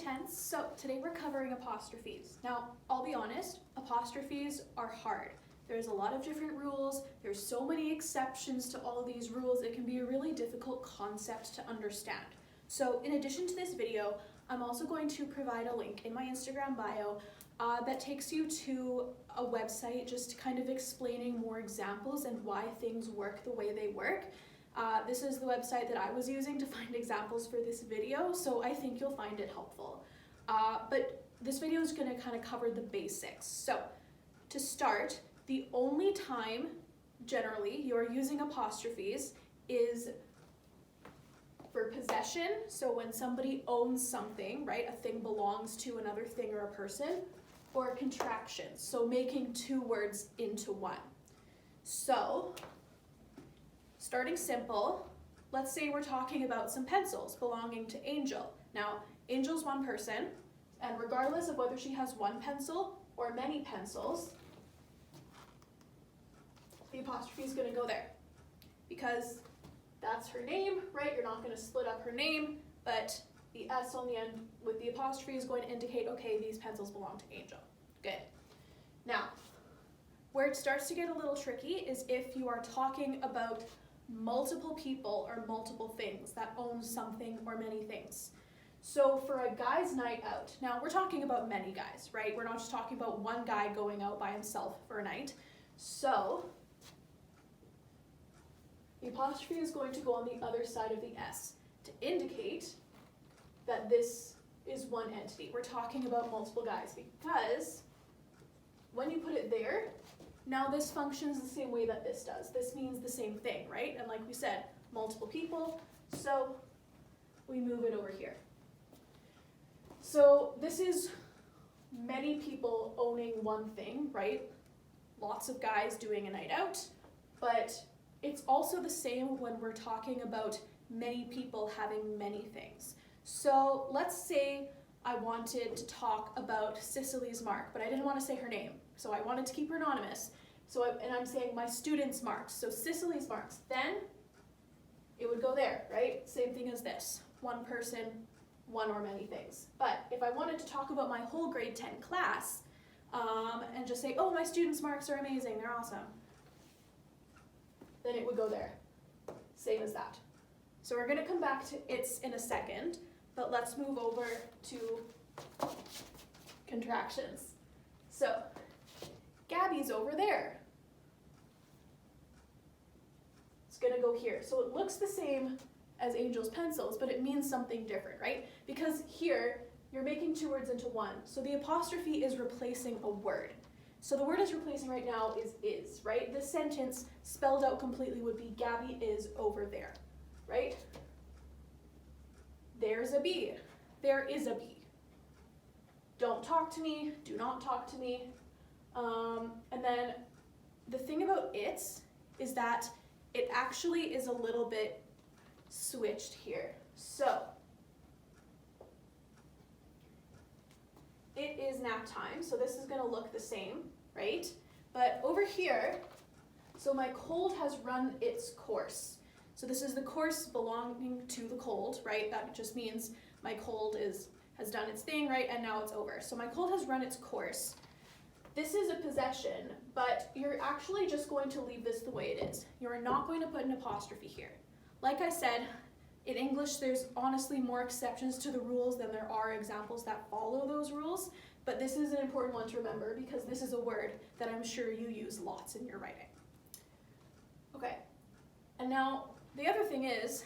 tense. So today we're covering apostrophes. Now, I'll be honest, apostrophes are hard. There's a lot of different rules. There's so many exceptions to all of these rules. It can be a really difficult concept to understand. So in addition to this video, I'm also going to provide a link in my Instagram bio that takes you to a website just kind of explaining more examples and why things work the way they work. This is the website that I was using to find examples for this video, so I think you'll find it helpful. But this video is going to kind of cover the basics. So to start, the only time generally you're using apostrophes is for possession, so when somebody owns something, right, a thing belongs to another thing or a person, or contractions, so making two words into one. So, starting simple, let's say we're talking about some pencils belonging to Angel. Now, Angel's one person, and regardless of whether she has one pencil or many pencils, the apostrophe is going to go there because that's her name, right? You're not going to split up her name, but the S on the end with the apostrophe is going to indicate, okay, these pencils belong to Angel. Good. Now, where it starts to get a little tricky is if you are talking about multiple people or multiple things that own something or many things. So for a guy's night out, now we're talking about many guys, right? We're not just talking about one guy going out by himself for a night. So the apostrophe is going to go on the other side of the S to indicate that this is one entity. We're talking about multiple guys because when you put it there, now this functions the same way that this does. This means the same thing, right? And like we said, multiple people, so we move it over here. So this is many people owning one thing, right? Lots of guys doing a night out, but it's also the same when we're talking about many people having many things. So let's say I wanted to talk about Cicely's mark, but I didn't want to say her name, so I wanted to keep her anonymous. And I'm saying my students' marks, so Cicely's marks. Then it would go there, right? Same thing as this, one person, one or many things. But if I wanted to talk about my whole grade 10 class and just say, oh, my students' marks are amazing, they're awesome, then it would go there, same as that. So we're going to come back to its in a second, but let's move over to contractions. So Gabby's over there. It's going to go here. So it looks the same as Angel's pencils, but it means something different, right? Because here, you're making two words into one. So the apostrophe is replacing a word. So the word it's replacing right now is, right? This sentence spelled out completely would be Gabby is over there, right? There's a bee. There is a bee. Don't talk to me. Do not talk to me. And then the thing about it is that it actually is a little bit switched here. So it is nap time, so this is going to look the same, right? But over here, so my cold has run its course. So this is the course belonging to the cold, right? That just means my cold has done its thing, right? And now it's over. So my cold has run its course. This is a possession, but you're actually just going to leave this the way it is. You're not going to put an apostrophe here. Like I said, in English, there's honestly more exceptions to the rules than there are examples that follow those rules, but this is an important one to remember because this is a word that I'm sure you use lots in your writing. Okay, and now the other thing is,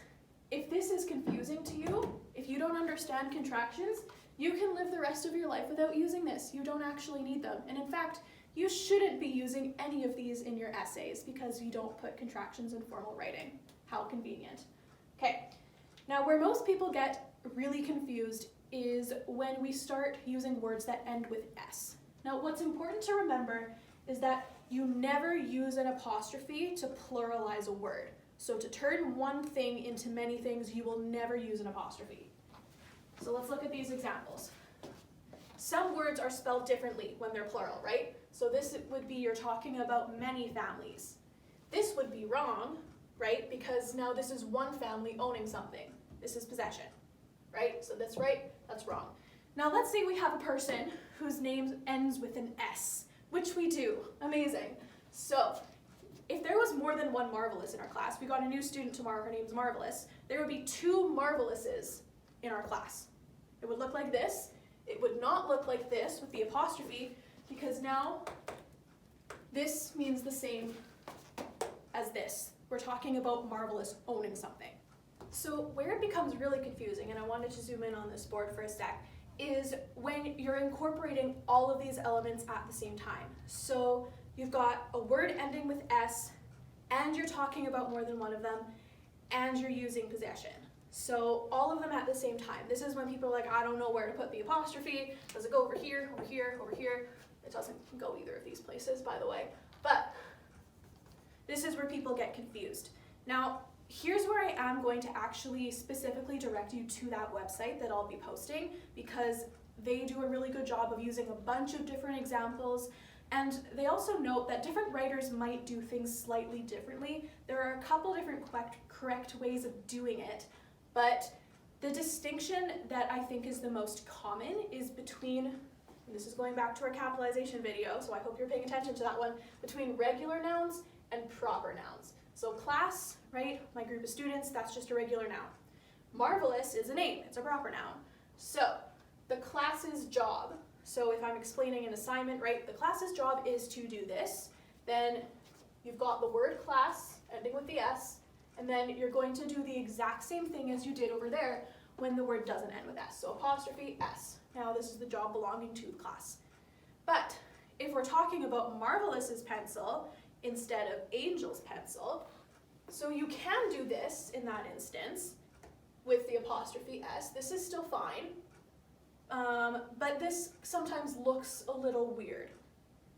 if this is confusing to you, if you don't understand contractions, you can live the rest of your life without using this. You don't actually need them. And in fact, you shouldn't be using any of these in your essays because you don't put contractions in formal writing. How convenient. Okay, now where most people get really confused is when we start using words that end with S. Now what's important to remember is that you never use an apostrophe to pluralize a word. So to turn one thing into many things, you will never use an apostrophe. So let's look at these examples. Some words are spelled differently when they're plural, right? So this would be you're talking about many families. This would be wrong, right? Because now this is one family owning something. This is possession, right? So that's right, that's wrong. Now let's say we have a person whose name ends with an S, which we do. Amazing. So if there was more than one Marvelous in our class, we got a new student tomorrow, her name's Marvelous, there would be 2 Marvelouses in our class. It would look like this. It would not look like this with the apostrophe, because now this means the same as this. We're talking about Marvelous owning something. So where it becomes really confusing, and I wanted to zoom in on this board for a sec, is when you're incorporating all of these elements at the same time. So you've got a word ending with S, and you're talking about more than one of them, and you're using possession. So all of them at the same time. This is when people are like, I don't know where to put the apostrophe. Does it go over here, over here, over here? It doesn't go either of these places, by the way. But this is where people get confused. Now, here's where I am going to actually specifically direct you to that website that I'll be posting, because they do a really good job of using a bunch of different examples, and they also note that different writers might do things slightly differently. There are a couple different correct ways of doing it, but the distinction that I think is the most common is between, and this is going back to our capitalization video, so I hope you're paying attention to that one, between regular nouns and proper nouns. So class, right, my group of students, that's just a regular noun. Marvelous is a name, it's a proper noun. So the class's job, so if I'm explaining an assignment, right, the class's job is to do this, then you've got the word class ending with the S, and then you're going to do the exact same thing as you did over there when the word doesn't end with S. So apostrophe S. Now this is the job belonging to the class. But if we're talking about Marvelous's pencil instead of Angel's pencil, so you can do this in that instance with the apostrophe S. This is still fine, but this sometimes looks a little weird.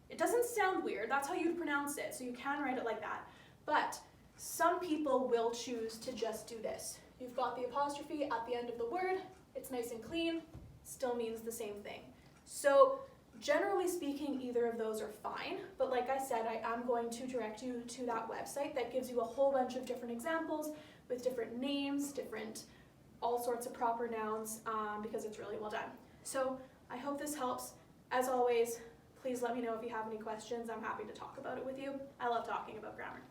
It doesn't sound weird, that's how you'd pronounce it, so you can write it like that. But some people will choose to just do this. You've got the apostrophe at the end of the word, it's nice and clean, still means the same thing. So generally speaking, either of those are fine, but like I said, I am going to direct you to that website that gives you a whole bunch of different examples with different names, all sorts of proper nouns, because it's really well done. So I hope this helps. As always, please let me know if you have any questions. I'm happy to talk about it with you. I love talking about grammar.